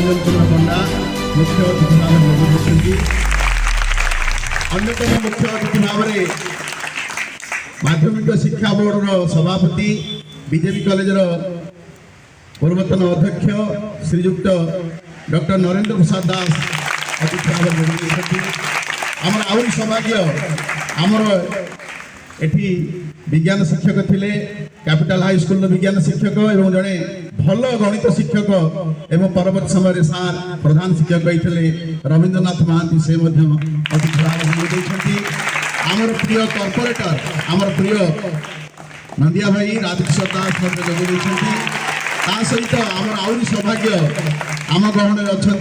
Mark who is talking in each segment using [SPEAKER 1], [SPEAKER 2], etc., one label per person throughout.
[SPEAKER 1] निरंजन चंद्र पंडा मुख्य अतिथि भाव में अन्यतम मुख्य अतिथि भाव में माध्यमिक शिक्षा बोर्ड सभापति बीजेपी कॉलेज पूर्वतन अध्यक्ष श्रीजुक्त डॉक्टर नरेंद्र प्रसाद दास अतिथि भाव में आमर आउन सौभाग्य आमर एठी विज्ञान शिक्षक थिले कैपिटल हाई स्कूल विज्ञान शिक्षक एवं जड़े भल गणित शिक्षक एवं परवर्त समय सार प्रधान शिक्षक होते रवींद्रनाथ महांती से अतिथि आमर प्रिय कॉर्पोरेटर आमर प्रिय नंदिया भाई राधेश्वर दास जोग सहित आमर आउरी सौभाग्य आम गहन अच्छा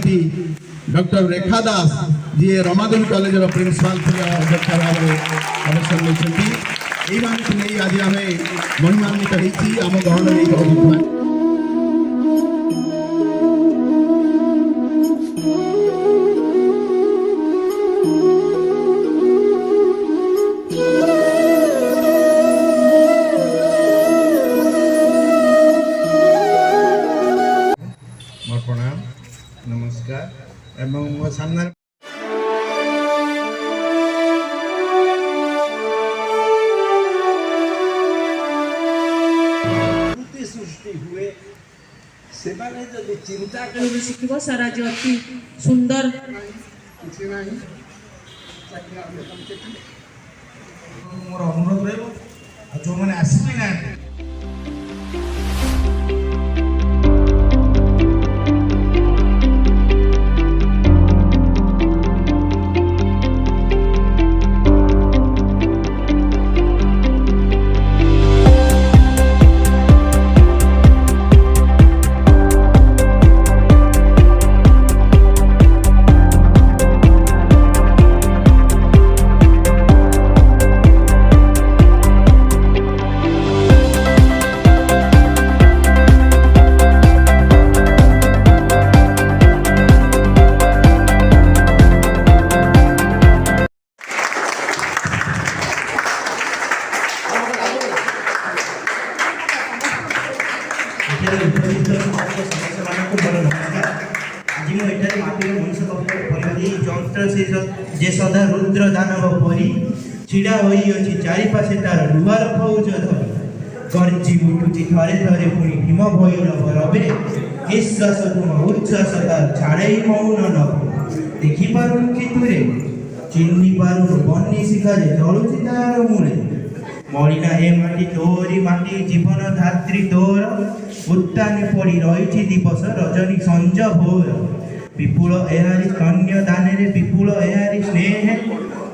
[SPEAKER 1] डॉक्टर रेखा दास जी रमादेवी कॉलेज प्रिंसिपाल थे अध्यक्ष भाव में अवसर लेकिन आज आम महिमान्वित होती आम गहन
[SPEAKER 2] प्रणाम नमस्कार एवं मो सामने सृष्टि हुए से माने जदि चिंता कर
[SPEAKER 3] शिखिबो सारा जो अति सुंदर
[SPEAKER 2] किसी नहीं मोर अनुरोध रहबो जो माने आसीबे ना जे सदा रुद्र दानव परी छिड़ा होई अछि चारि पासे तार लुहार फौज धरी गर्जी उठुची थरे थरे पुणी भीम भैरव रवे निश्वास तुम उच्छ्वास तार छाड़े मौन न देखि पारु कितुरे चिन्नी पारु बन्नी शिखारे जलुची तार मूले मलिना ए माटी तोरी माटी जीवन धात्री तोर उत्ताने पड़ी रही दिवस रजनी संज भोर विपुल एहारी कन्या दाने विपुल एहारी स्नेह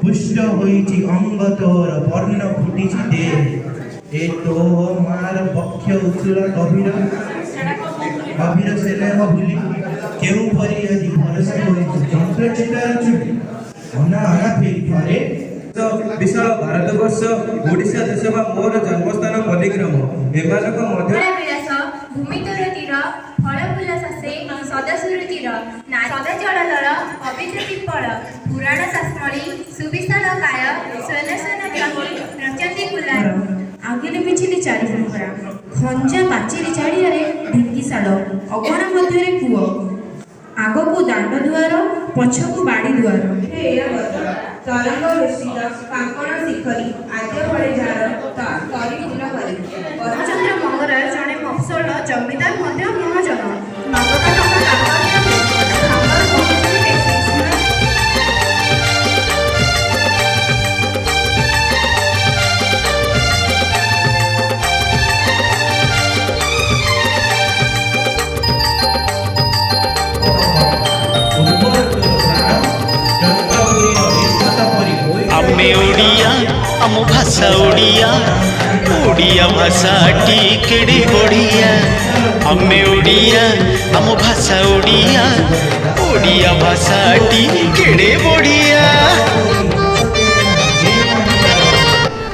[SPEAKER 2] पुष्ट होईची अंग तोर वर्ण फुटीची देह ए तो मार बक्ष उचुला गभीर गभीर स्नेह भूली केउ परी आदि भरोसा होईची चंद्र चितार चुटी अना अना फेरी फारे तो विशाल भारतवर्ष ओडिशा देश बा मोर जन्मस्थान पलिग्राम एमानक मध्य
[SPEAKER 4] भूमि तोर तीर फल फूल ससे सदसुर तीर सदा जलधर पवित्र पिपल पुराण शास्त्री सुविशाल काय स्वर्ण स्वर्ण ग्राही रचती कुलार
[SPEAKER 3] आगे पिछले चारि घंटा खंजा पाचेरी चारियारे ढिंकीशाल अगण मध्य कूଅ आगकू दांड दुआर पछकू बाड़ी दुआर
[SPEAKER 4] तरंग ऋषिर कांकण शिखरी आद्य फले झार तरी फूल करे
[SPEAKER 3] चंद्र मंगरा जड़े मफसल जमीदार महाजन
[SPEAKER 5] आमे ओडिया आम भाषा ओडिया ओडिया भाषा टी केड़े बढ़िया आमे ओडिया आम भाषा ओडिया ओडिया भाषा टी केड़े बढ़िया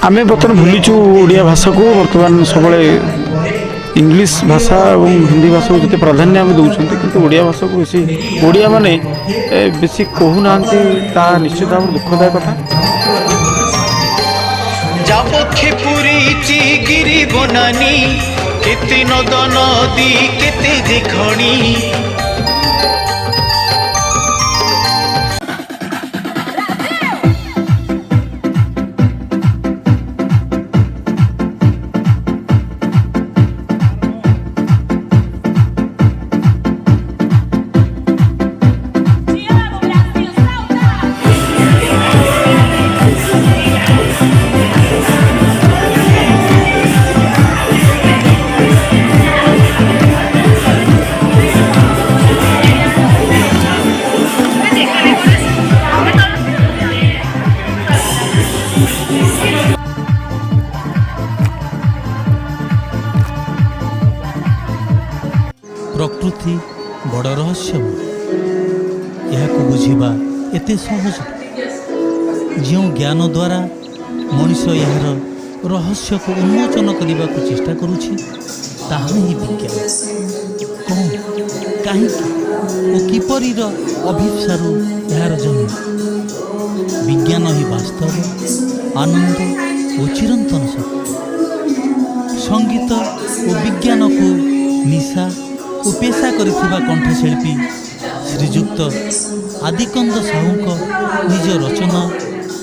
[SPEAKER 6] आमे बर्तमान भूलीचु ओडिया भाषा को बर्तमान सब इंग्लिश भाषा और हिंदी भाषा को जिते प्राधान्य आम दौरान कि ओडिया भाषा को बेसी ओडिया माने बेसी कहूना निश्चित भाव दुखदायक कथा
[SPEAKER 5] जापक्षे पुरी गिरी बनानी केते नद नदी केते जे खणी
[SPEAKER 7] ରହସ୍ୟମୟ। ଏହାକୁ ବୁଝିବା ଏତେ ସହଜ। ଯେଉଁ ଜ୍ଞାନ ଦ୍ୱାରା ମଣିଷ ଏହାର ରହସ୍ୟକୁ ଉନ୍ମୋଚନ କରିବାକୁ ଚେଷ୍ଟା କରୁଛି ତାହା ହିଁ ବିଜ୍ଞାନ। କ'ଣ, କାହିଁକି ଓ କିପରିର ଅଭିପ୍ସାରୁ ଏହାର ଜନ୍ମ? ବିଜ୍ଞାନ ହିଁ ବାସ୍ତବ, ଆନନ୍ଦ ଓ ଚିରନ୍ତନ ସତ୍ୟ। ସଙ୍ଗୀତ ଓ ବିଜ୍ଞାନକୁ ନିଶା ଓ ପେଶା କରିଥିବା କଣ୍ଠଶିଳ୍ପୀ ଶ୍ରୀଯୁକ୍ତ ଆଦିକନ୍ଦ ସାହୁଙ୍କ ନିଜ ରଚନା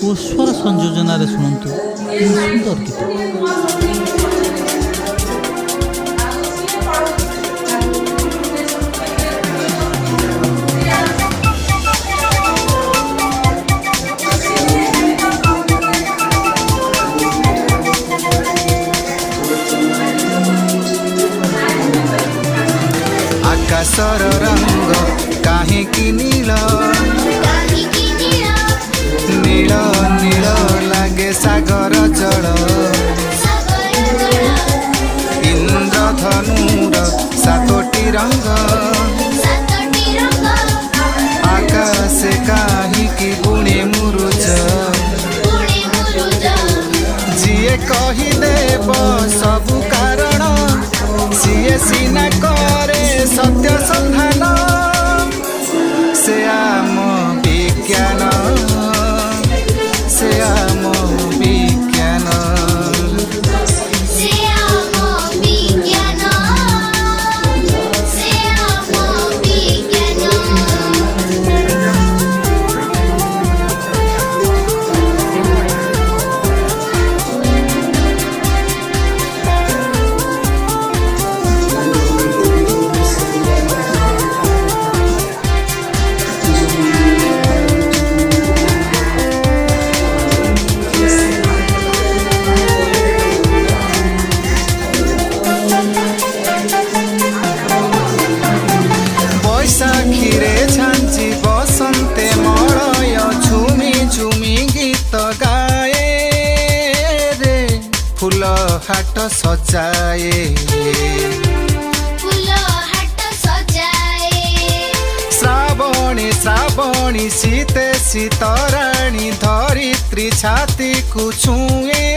[SPEAKER 7] ଓ ସ୍ୱର ସଂଯୋଜନାରେ ଶୁଣନ୍ତୁ ଏହି ସୁନ୍ଦର ଗୀତ।
[SPEAKER 8] ଆକାଶର ରଙ୍ଗ କାହିଁକି ନୀଳ, ନୀଳ ନୀଳ ଲାଗେ ସାଗର ଜଳ। ଇନ୍ଦ୍ରଧନୁର ସାତୋଟି ରଙ୍ଗ, ଆକାଶେ କାହିଁକି ବୁଣେ ମୁରୁଜ। ଯିଏ କହିଦେବ ସବୁ କାରଣ, ସିଏ ସିନା କରେ ସତ୍ୟ ସନ୍ଧାନ। ସେ ଆମ ବିଜ୍ଞାନ, ସେ ଆମ ବିଜ୍ଞାନ। ବୈଶାଖୀରେ ଝାଞ୍ଜି ବସନ୍ତେ ମଳୟ ଝୁମି ଝୁମି ଗୀତ ଗାଏ ରେ। ଫୁଲ ହାଟ ସଜାଏ, ଶ୍ରାବଣୀ ଶ୍ରାବଣୀ ଶୀତେ ଶୀତରାଣୀ ଧରିତ୍ରୀ ଛାତିକୁ ଛୁଏଁ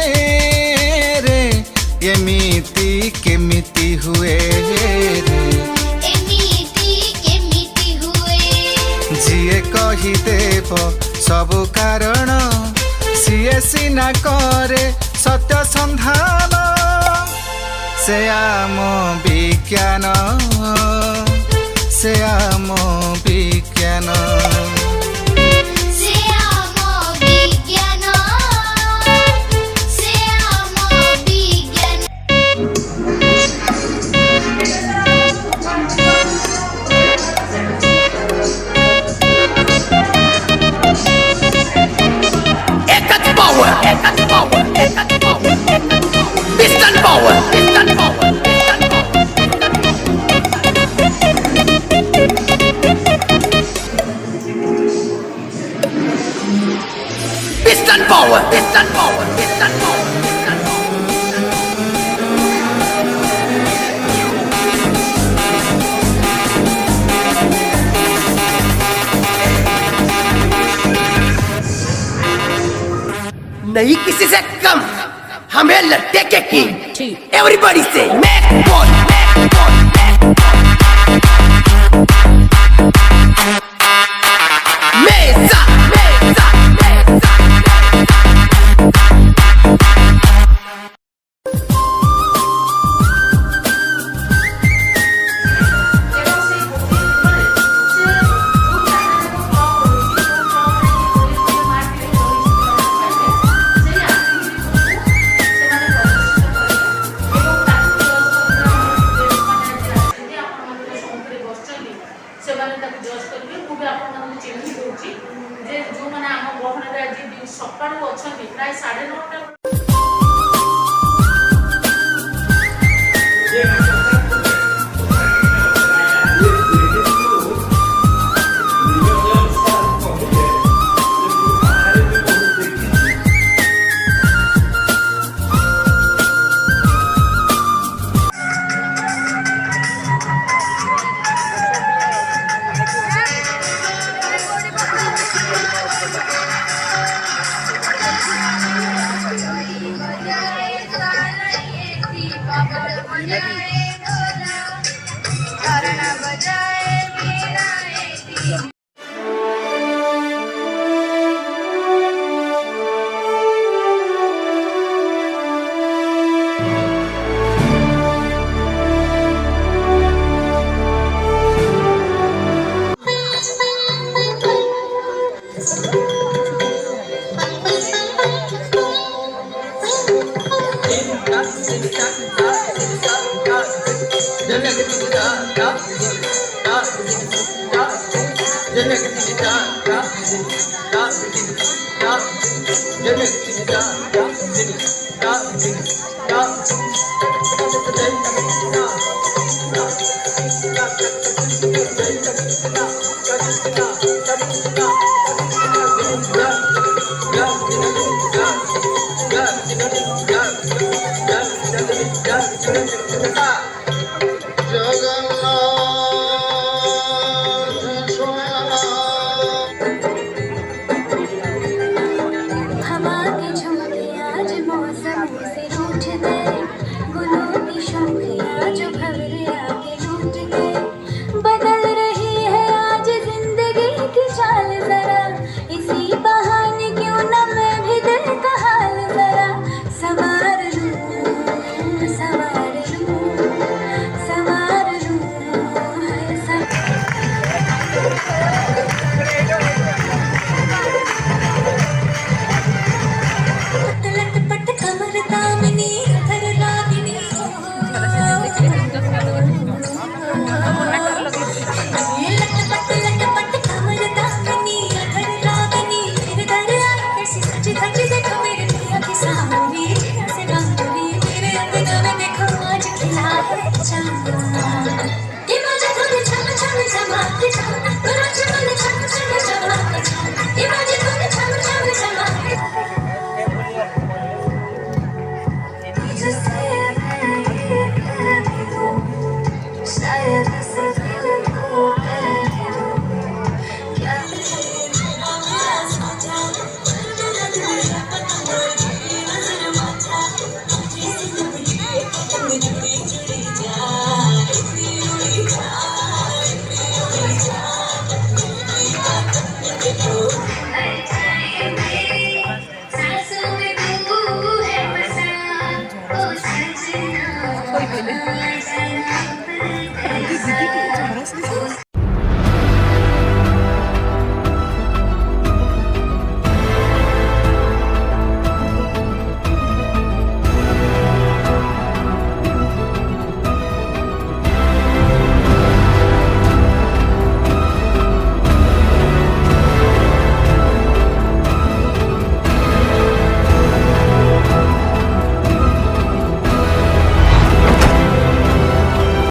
[SPEAKER 8] ରେ। ଏମିତି କେମିତି ହୁଏ ରେ, ଯିଏ କହିଦେବ ସବୁ କାରଣ, ସିଏ ସିନା କରେ ସତ୍ୟ ସନ୍ଧାନ। ସେ ଆମ ବିଜ୍ଞାନ, ସେ ଆମ ବିଜ୍ଞାନ।
[SPEAKER 5] Piston power, piston power, piston power, piston power, piston power. नहीं किसी से कम, हमें लट्टे के किंग। एवरीबॉडी से मैक बॉल, मैक बॉल, मैक बॉल। मेसा, मेसा, मेसा।
[SPEAKER 9] हवा के झोंके आज मौसम से रूठ गए, गुलों की शोखियाँ जो भंवरे